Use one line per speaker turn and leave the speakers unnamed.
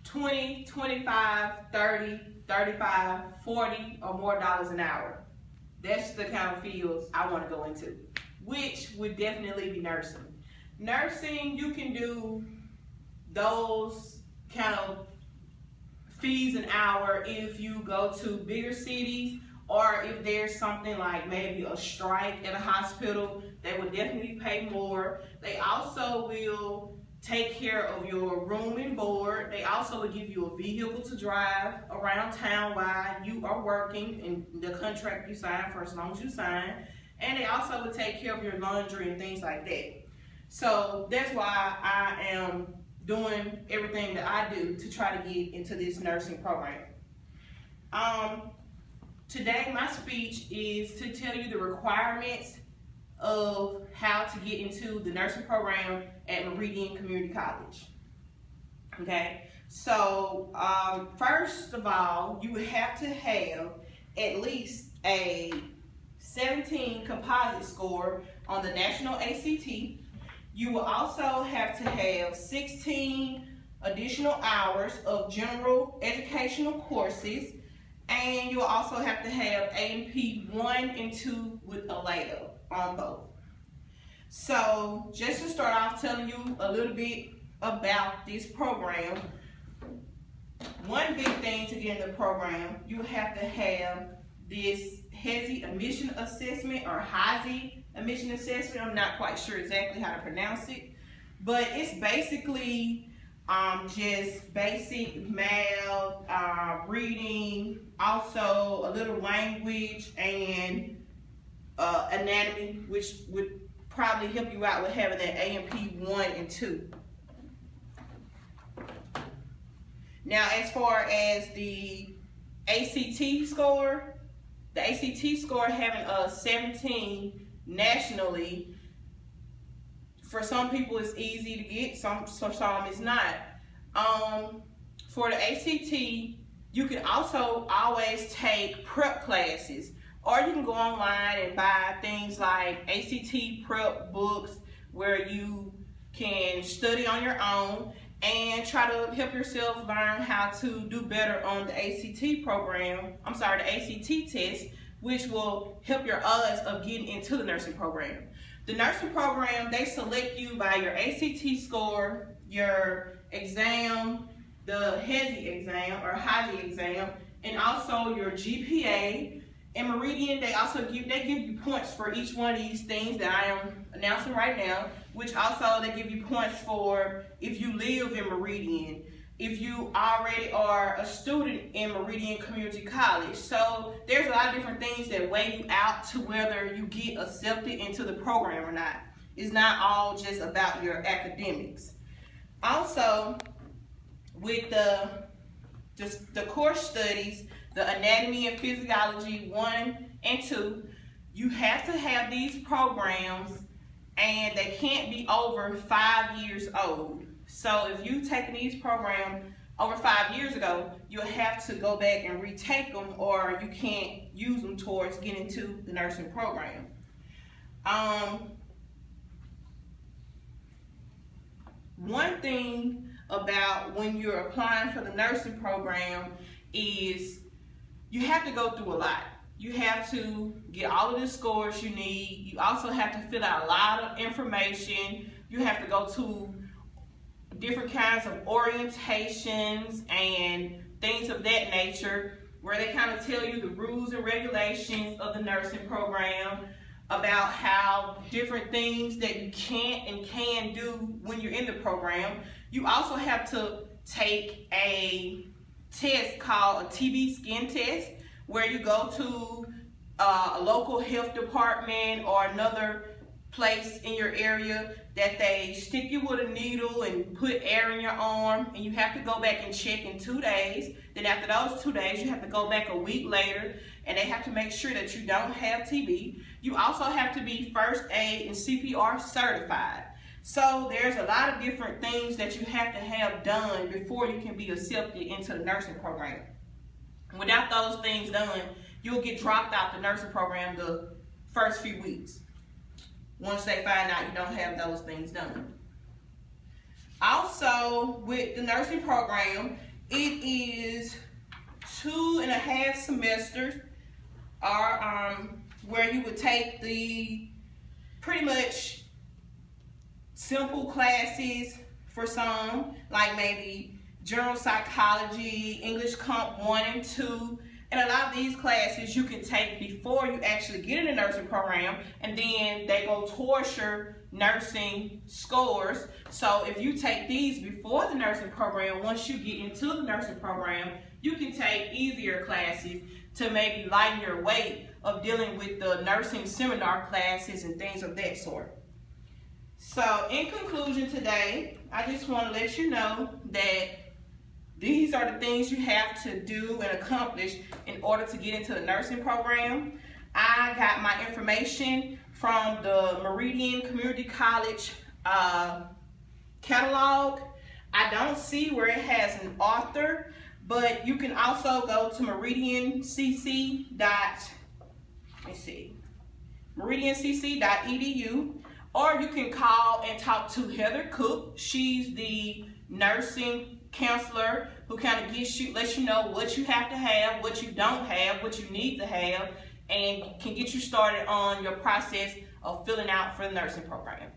$20, $25, $30, $35, $40 or more an hour. That's the kind of fields I want to go into, which would definitely be nursing. Nursing, you can do those kind of fees an hour if you go to bigger cities, or if there's something like maybe a strike at a hospital, they would definitely pay more. They also will take care of your room and board. They also will give you a vehicle to drive around town while you are working in the contract you sign for as long as you sign. And they also will take care of your laundry and things like that. So that's why I am doing everything that I do to try to get into this nursing program. Today my speech is to tell you the requirements of how to get into the nursing program at Meridian Community College. Okay, so first of all, you have to have at least a 17 composite score on the national ACT. You will also have to have 16 additional hours of general educational courses, and you'll also have to have A&P 1 and 2 with a layup on both. So just to start off telling you a little bit about this program, one big thing to get in the program, you have to have this HESI admission assessment, or HESI admission assessment. I'm not quite sure exactly how to pronounce it, but it's basically just basic math, reading, also a little language and anatomy, which would probably help you out with having that A&P 1 and 2. Now, as far as the ACT score having a 17 nationally, for some people it's easy to get, some it's not. For the ACT, you can also always take prep classes, or you can go online and buy things like ACT prep books where you can study on your own and try to help yourself learn how to do better on the ACT program, the ACT test, which will help your odds of getting into the nursing program. The nursing program, they select you by your ACT score, your exam, the HESI exam or HESI exam, and also your GPA. In Meridian, they give you points for each one of these things that I am announcing right now, which also they give you points for if you live in Meridian, if you already are a student in Meridian Community College. So there's a lot of different things that weigh you out to whether you get accepted into the program or not. It's not all just about your academics. Also, with the course studies, the anatomy and physiology 1 and 2, you have to have these programs and they can't be over 5 years old. So if you've taken these programs over 5 years ago, you'll have to go back and retake them, or you can't use them towards getting into the nursing program. One thing about when you're applying for the nursing program is you have to go through a lot. You have to get all of the scores you need. You also have to fill out a lot of information. You have to go to different kinds of orientations and things of that nature, where they kind of tell you the rules and regulations of the nursing program, about how different things that you can't and can do when you're in the program. You also have to take a test called a TB skin test, where you go to a local health department or another place in your area that they stick you with a needle and put air in your arm, and you have to go back and check in 2 days. Then after those 2 days, you have to go back a week later, and they have to make sure that you don't have TB. You also have to be first aid and CPR certified. So there's a lot of different things that you have to have done before you can be accepted into the nursing program. Without those things done, you'll get dropped out the nursing program the first few weeks, once they find out you don't have those things done. Also, with the nursing program, It is 2.5 semesters, or where you would take the pretty much simple classes for some, like maybe general psychology, English Comp 1 and 2, and a lot of these classes you can take before you actually get in the nursing program, and then they go towards your nursing scores. So if you take these before the nursing program, once you get into the nursing program, you can take easier classes to maybe lighten your weight of dealing with the nursing seminar classes and things of that sort. So in conclusion today, I just want to let you know that these are the things you have to do and accomplish in order to get into the nursing program. I got my information from the Meridian Community College catalog. I don't see where it has an author, but you can also go to meridiancc.edu, or you can call and talk to Heather Cook. She's the nursing counselor who kind of lets you know what you have to have, what you don't have, what you need to have, and can get you started on your process of filling out for the nursing program.